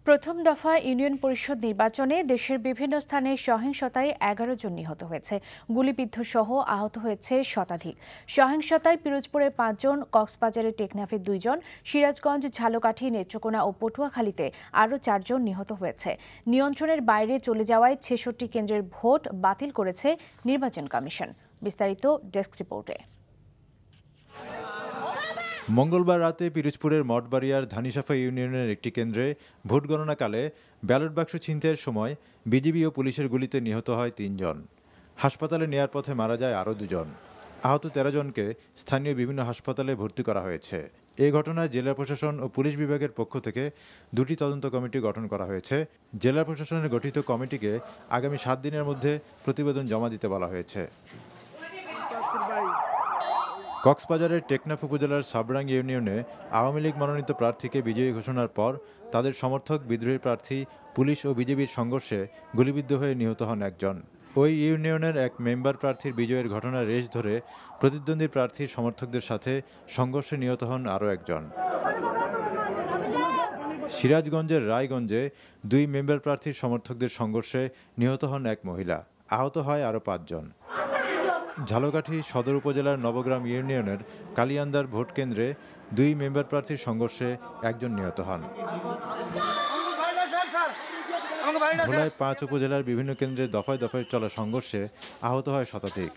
প্রথম দফা ইউনিয়ন পরিষদ নির্বাচনে দেশের বিভিন্ন স্থানে সহিংসতায় ১১ জন নিহত হয়েছে। গুলিবিদ্ধ সহ আহত হয়েছে শতাধিক। সহিংসতায় পিরোজপুরে ৫ জন, কক্সবাজারের টেকনাফে ২ জন, সিরাজগঞ্জ, ঝালকাঠি, নেত্রকোনা ও পটুয়াখালীতে আরও ৪ জন নিহত হয়েছে। নিয়ন্ত্রণের বাইরে চলে যাওয়ায় ৬৬ কেন্দ্রের ভোট বাতিল করেছে নির্বাচন কমিশন। বিস্তারিত ডেস্ক রিপোর্টে। মঙ্গলবার রাতে পিরোজপুরের মঠবাড়িয়ার ধানিসাফা ইউনিয়নের একটি কেন্দ্রে ভোট গণনাকালে ব্যালট বাক্স ছিনতাইয়ের সময় বিজিবি ও পুলিশের গুলিতে নিহত হয় ৩ জন। হাসপাতালে নেয়ার পথে মারা যায় আরও ২ জন। আহত ১৩ জনকে স্থানীয় বিভিন্ন হাসপাতালে ভর্তি করা হয়েছে। এ ঘটনায় জেলা প্রশাসন ও পুলিশ বিভাগের পক্ষ থেকে ২টি তদন্ত কমিটি গঠন করা হয়েছে। জেলা প্রশাসনের গঠিত কমিটিকে আগামী ৭ দিনের মধ্যে প্রতিবেদন জমা দিতে বলা হয়েছে। কক্সবাজারের টেকনাফ উপজেলার সাবরাং ইউনিয়নে আওয়ামী লীগ মনোনীত প্রার্থীকে বিজয়ী ঘোষণার পর তাদের সমর্থক বিদ্রোহী প্রার্থী পুলিশ ও বিজিবির সংঘর্ষে গুলিবিদ্ধ হয়ে নিহত হন একজন। ওই ইউনিয়নের এক মেম্বার প্রার্থীর বিজয়ের ঘটনার রেশ ধরে প্রতিদ্বন্দ্বী প্রার্থীর সমর্থকদের সাথে সংঘর্ষে নিহত হন আরও একজন। সিরাজগঞ্জের রায়গঞ্জে ২ মেম্বার প্রার্থীর সমর্থকদের সংঘর্ষে নিহত হন এক মহিলা। আহত হয় আরও ৫ জন। ঝালকাঠি সদর উপজেলার নবগ্রাম ইউনিয়নের কালিয়ান্দার ভোট কেন্দ্রে ২ মেম্বার প্রার্থীর সংঘর্ষে একজন নিহত হন। ভোলায় ৫ উপজেলার বিভিন্ন কেন্দ্রে দফায় দফায় চলা সংঘর্ষে আহত হয় শতাধিক।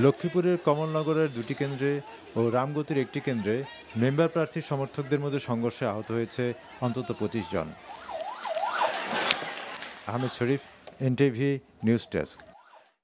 লক্ষ্মীপুরের কমলনগরের ২টি কেন্দ্রে ও রামগতির একটি কেন্দ্রে মেম্বার প্রার্থীর সমর্থকদের মধ্যে সংঘর্ষে আহত হয়েছে অন্তত ২৫ জন। আহমেদ শরীফ, NTV নিউজ ডেস্ক।